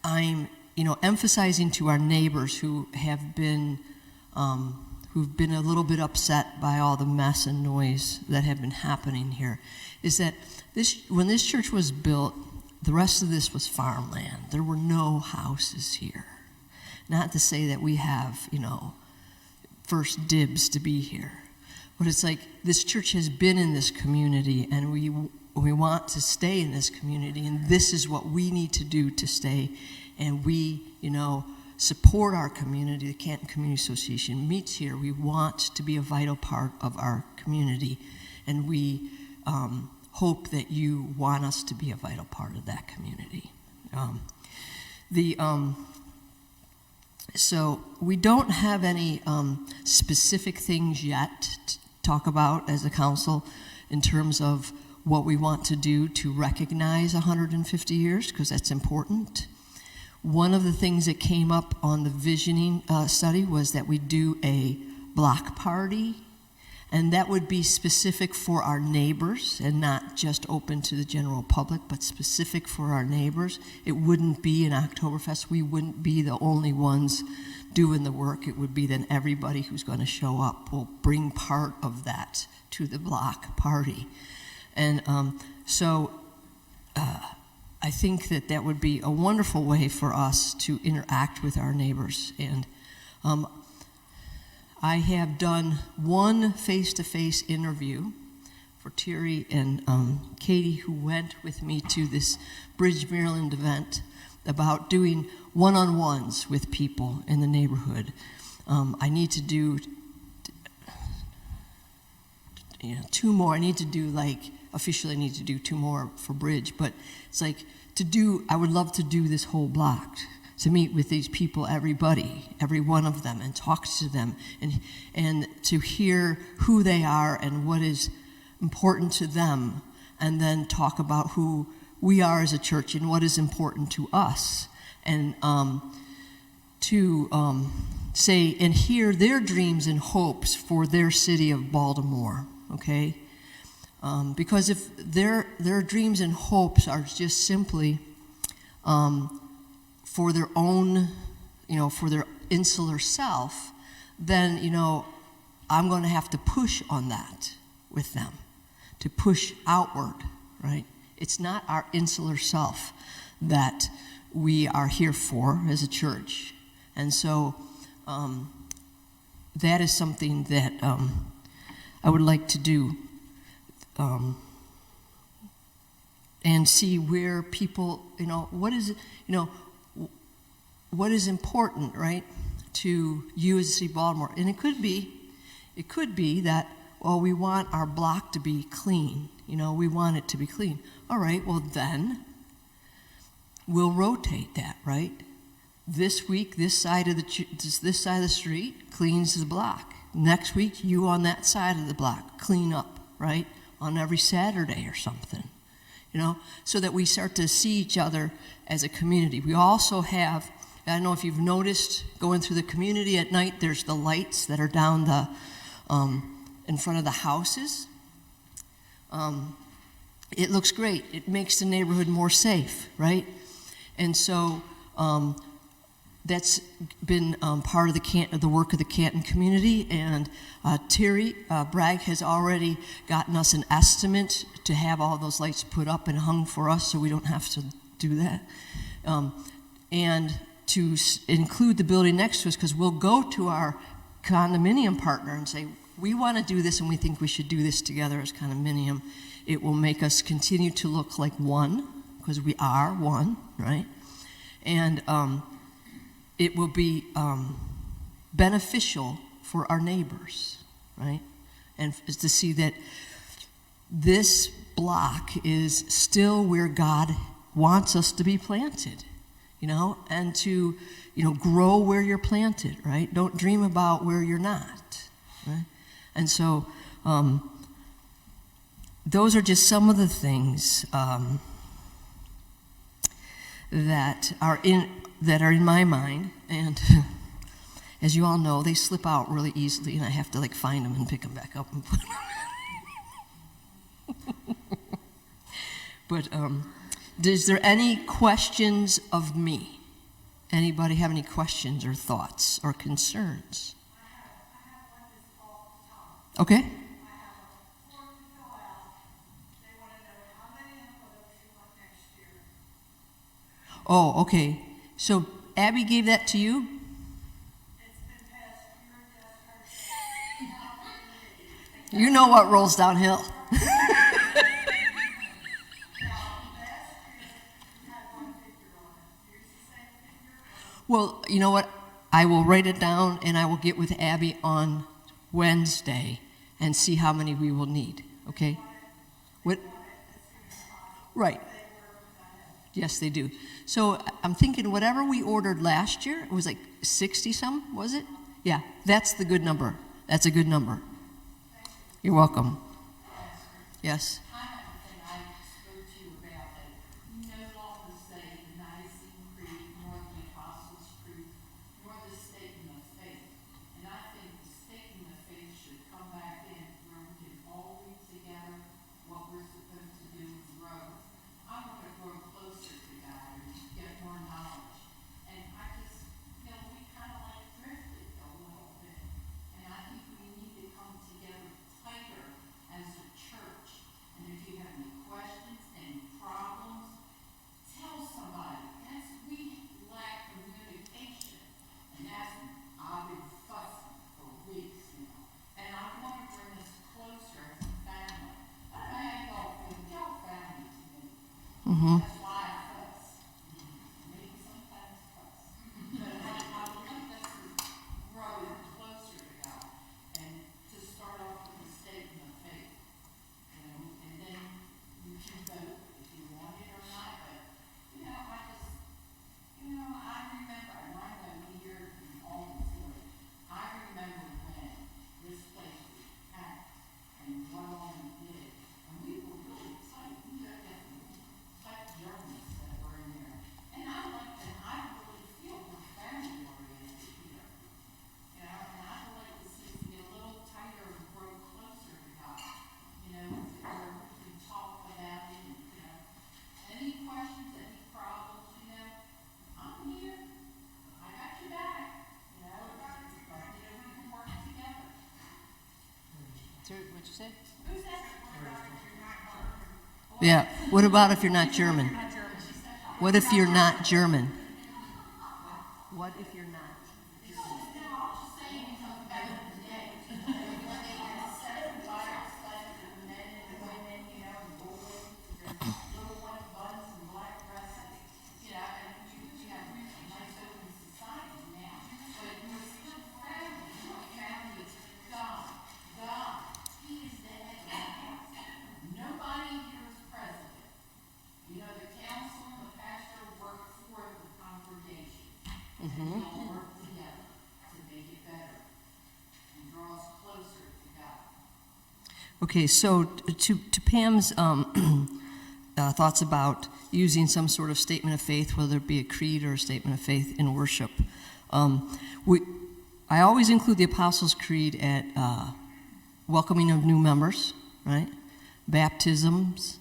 I'm emphasizing to our neighbors who have been who've been a little bit upset by all the mess and noise that have been happening here, is that when this church was built, the rest of this was farmland. There were no houses here. Not to say that we have, first dibs to be here. But it's this church has been in this community, and we want to stay in this community, and this is what we need to do to stay. And we, support our community. The Canton Community Association meets here. We want to be a vital part of our community, and we hope that you want us to be a vital part of that community. So we don't have any specific things yet to talk about as a council in terms of what we want to do to recognize 150 years, because that's important. One of the things that came up on the visioning study was that we do a block party, and that would be specific for our neighbors and not just open to the general public, but specific for our neighbors. It wouldn't be an Oktoberfest. We wouldn't be the only ones doing the work. It would be then everybody who's going to show up will bring part of that to the block party. And I think that would be a wonderful way for us to interact with our neighbors. And I have done one face-to-face interview for Terry and Katie, who went with me to this Bridge, Maryland event about doing one-on-ones with people in the neighborhood. I need to do 2 more. I need to do officially I need to do 2 more for Bridge, but it's I would love to do this whole block, to meet with these people, every one of them, and talk to them, and to hear who they are and what is important to them, and then talk about who we are as a church and what is important to us, and to say and hear their dreams and hopes for their city of Baltimore, okay? Because if their dreams and hopes are just simply for their own, for their insular self, then, I'm going to have to push on that with them, to push outward, right? It's not our insular self that we are here for as a church. And so that is something that I would like to do, and see where people, what is important, right, to you as the city of Baltimore. And it could be that, well, we want our block to be clean. We want it to be clean. All right, well then, we'll rotate that, right? This week, this side of the street cleans the block. Next week, you on that side of the block clean up, right? On every Saturday or something, so that we start to see each other as a community. We also have, I don't know if you've noticed, going through the community at night, there's the lights that are down the in front of the houses. It looks great. It makes the neighborhood more safe, right? And so that's been part of the work of the Canton community. And Terry Bragg has already gotten us an estimate to have all those lights put up and hung for us, so we don't have to do that. And to include the building next to us, because we'll go to our condominium partner and say, we want to do this and we think we should do this together as condominium. It will make us continue to look like one, because we are one, right? And it will be beneficial for our neighbors, right? And to see that this block is still where God wants us to be planted, and to, grow where you're planted, right? Don't dream about where you're not, right? And so those are just some of the things that are in my mind, and as you all know, they slip out really easily, and I have to find them and pick them back up and put them. But is there any questions of me? Anybody have any questions or thoughts or concerns? Okay. Oh, okay. So Abby gave that to you? You know what rolls downhill. Well, you know what? I will write it down and I will get with Abby on Wednesday and see how many we will need, okay? What? Right. Yes, they do. So I'm thinking whatever we ordered last year, it was 60-some, was it? Yeah, that's the good number. That's a good number. You're welcome. Yes. Mm-hmm. you say? Yeah. What about if you're not German? What if you're not German? What if you're not? Nobody here is president. You know, the council and the pastor work for the congregation. And we all work together to make it better and draw us closer to God. Okay, so to Pam's thoughts about using some sort of statement of faith, whether it be a creed or a statement of faith in worship, I always include the Apostles' Creed at welcoming of new members, right? Baptisms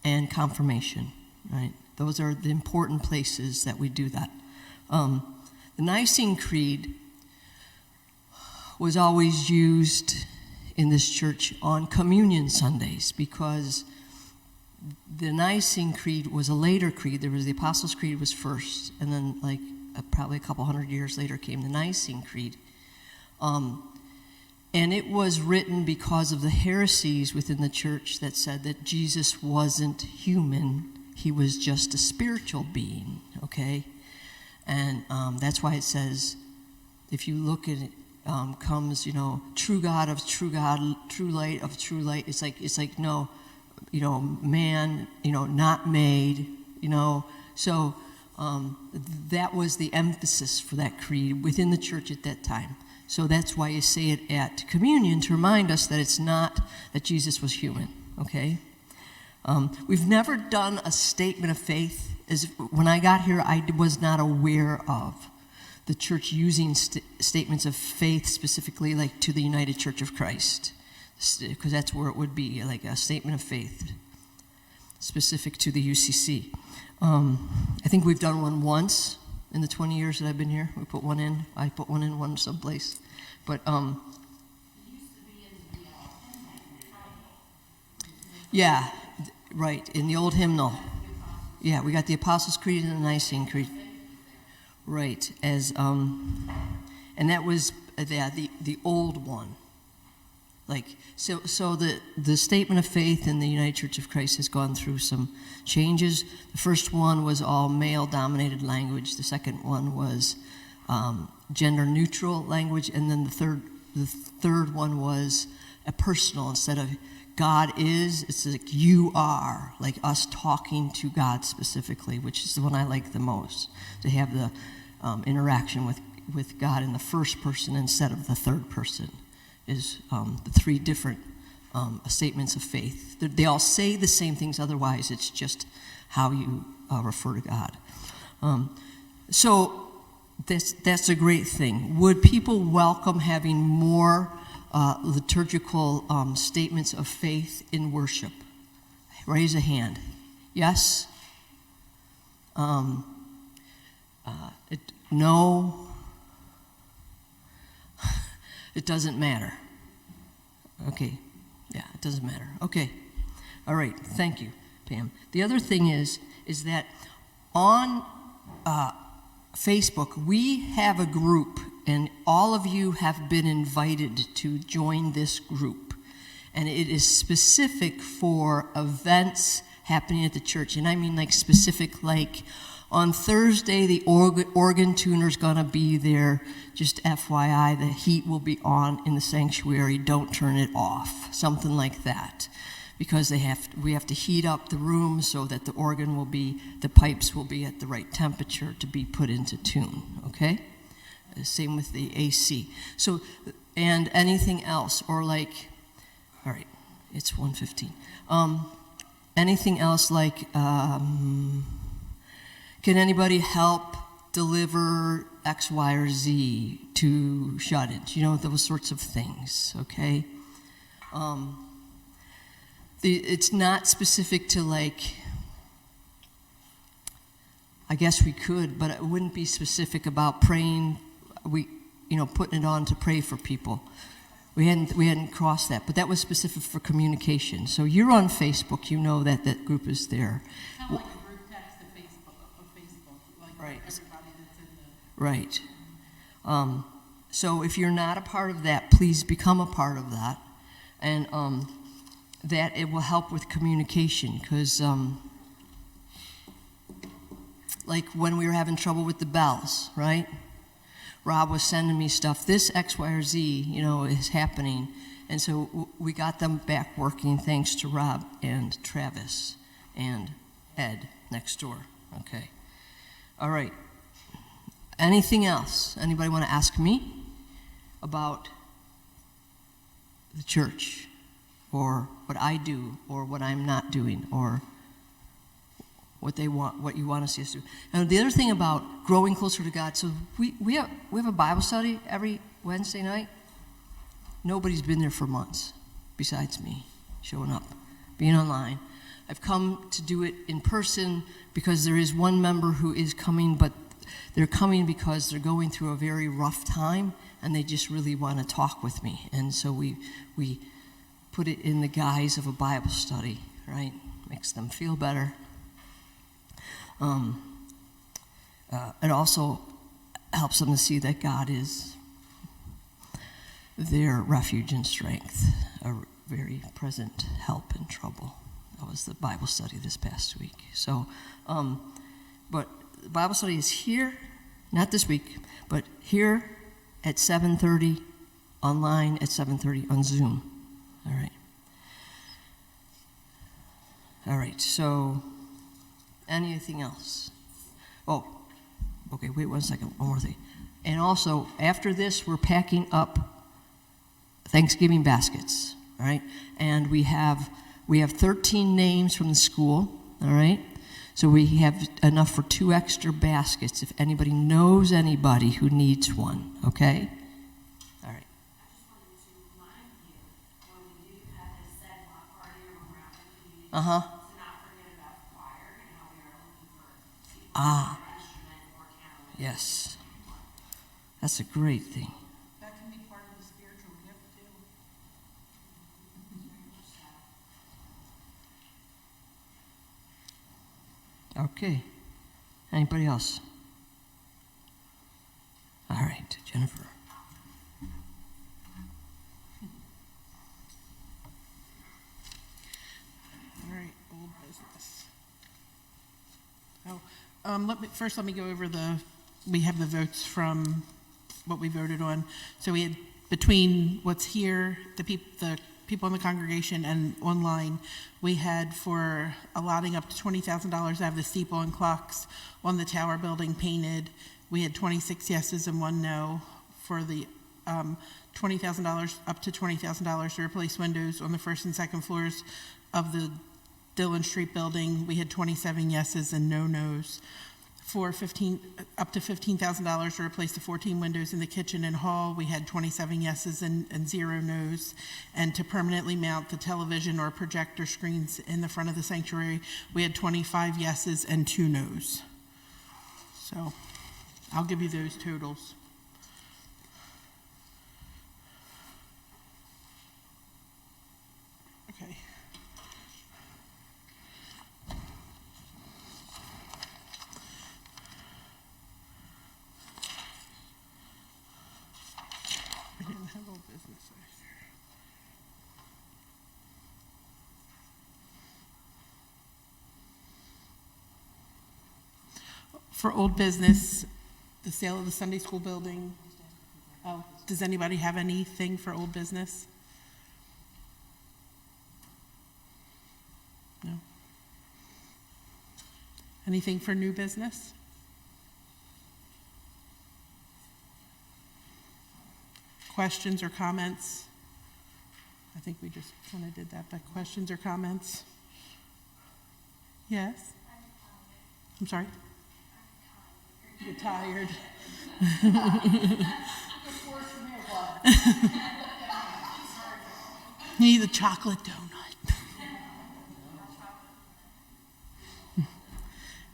and confirmation, right? Those are the important places that we do that. The Nicene Creed was always used in this church on Communion Sundays because the Nicene Creed was a later creed. There was the Apostles' Creed was first, and then probably a couple hundred years later came the Nicene Creed. And it was written because of the heresies within the church that said that Jesus wasn't human, he was just a spiritual being, okay? And that's why it says, if you look at it, comes, true God of true God, true light of true light. It's like no, man, not made, So that was the emphasis for that creed within the church at that time. So that's why you say it at communion, to remind us that it's not that Jesus was human, okay? We've never done a statement of faith. When I got here, I was not aware of the church using statements of faith specifically like to the United Church of Christ, because that's where it would be, like a statement of faith specific to the UCC. I think we've done one once in the 20 years that I've been here. We put one in. I put one in someplace. But, yeah, right, in the old hymnal. Yeah, we got the Apostles' Creed and the Nicene Creed. Right, and that was the old one. So the statement of faith in the United Church of Christ has gone through some changes. The first one was all male-dominated language. The second one was gender-neutral language, and then the third one was a personal. Instead of God is, it's like you are, like us talking to God specifically, which is the one I like the most, to have the interaction with God in the first person instead of the third person. Is the three different statements of faith. They all say the same things, otherwise it's just how you refer to God. So that's a great thing. Would people welcome having more liturgical statements of faith in worship? Raise a hand. Yes? No? It doesn't matter. Okay. Yeah, it doesn't matter. Okay. All right. Thank you, Pam. The other thing is that on Facebook, we have a group, and all of you have been invited to join this group. And it is specific for events happening at the church. And I mean like specific, like on Thursday, the organ tuner's gonna be there. Just FYI, the heat will be on in the sanctuary. Don't turn it off. Something like that, because we have to heat up the room so that the pipes will be at the right temperature to be put into tune. Okay. Same with the AC. So, and anything else, or like, all right, it's 1:15. Anything else like? Can anybody help deliver X, Y, or Z to shut-ins? Those sorts of things, okay? It's not specific to I guess we could, but it wouldn't be specific about praying, putting it on to pray for people. We hadn't crossed that, but that was specific for communication. So you're on Facebook, you know that that group is there. Kind of like a group text to Facebook, like Right. everybody that's in the. Right. So if you're not a part of that, please become a part of that. And that it will help with communication, because like when we were having trouble with the bells, right? Rob was sending me stuff, this X, Y, or Z, you know, is happening. And so we got them back working thanks to Rob and Travis and Ed next door. Okay. All right. Anything else? Anybody want to ask me about the church, or what I do, or what I'm not doing, or what they want, what you want to see us do? And the other thing about growing closer to God, so we have a Bible study every Wednesday night. Nobody's been there for months besides me showing up, being online. I've come to do it in person because there is one member who is coming, but they're coming because they're going through a very rough time and they just really want to talk with me. And so we put it in the guise of a Bible study, right? Makes them feel better. It also helps them to see that God is their refuge and strength, a very present help in trouble. That was the Bible study this past week. So, but the Bible study is here, not this week, but here at 7:30, online at 7:30 on Zoom. All right. All right, so anything else? Oh, okay, wait 1 second, one more thing. And also, after this, we're packing up Thanksgiving baskets, all right? And we have 13 names from the school, all right? So we have enough for 2 extra baskets if anybody knows anybody who needs one, okay? All right. Uh-huh. Ah. Yes. That's a great thing. That can be part of the spiritual gift too. Okay. Anybody else? All right, Jennifer. All right, old business. Let me go over we have the votes from what we voted on. So we had, between what's here, the people in the congregation and online, we had for allotting up to $20,000 to have the steeple and clocks on the tower building painted. We had 26 yeses and 1 no for the $20,000, up to $20,000 to replace windows on the first and second floors of the Dillon Street building. We had 27 yeses and no nos. For up to $15,000 to replace the 14 windows in the kitchen and hall, we had 27 yeses and 0 nos. And to permanently mount the television or projector screens in the front of the sanctuary, we had 25 yeses and 2 nos. So I'll give you those totals. Okay. I didn't have old business last year. For old business, the sale of the Sunday school building. Oh, does anybody have anything for old business? No. Anything for new business? Questions or comments? I think we just kind of did that, but questions or comments? Yes? I'm sorry? You're tired. You need a chocolate donut.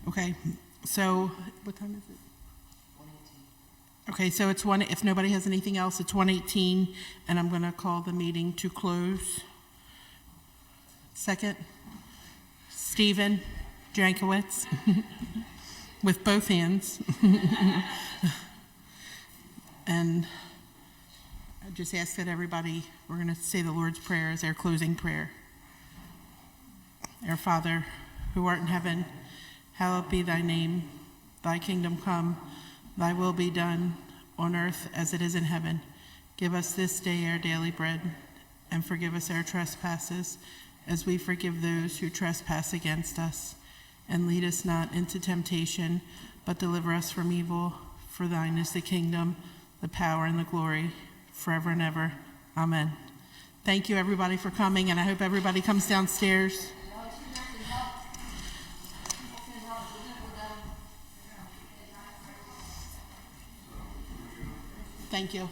Okay, so what time is it? Okay, so it's one, if nobody has anything else, it's 1:18, and I'm going to call the meeting to close. Second, Stephen Jankowitz, with both hands. And I just ask that everybody, we're going to say the Lord's Prayer as our closing prayer. Our Father, who art in heaven, hallowed be thy name. Thy kingdom come, thy will be done, on earth as it is in heaven. Give us this day our daily bread, and forgive us our trespasses, as we forgive those who trespass against us. And lead us not into temptation, but deliver us from evil. For thine is the kingdom, the power, and the glory, forever and ever. Amen. Thank you, everybody, for coming, and I hope everybody comes downstairs. Thank you.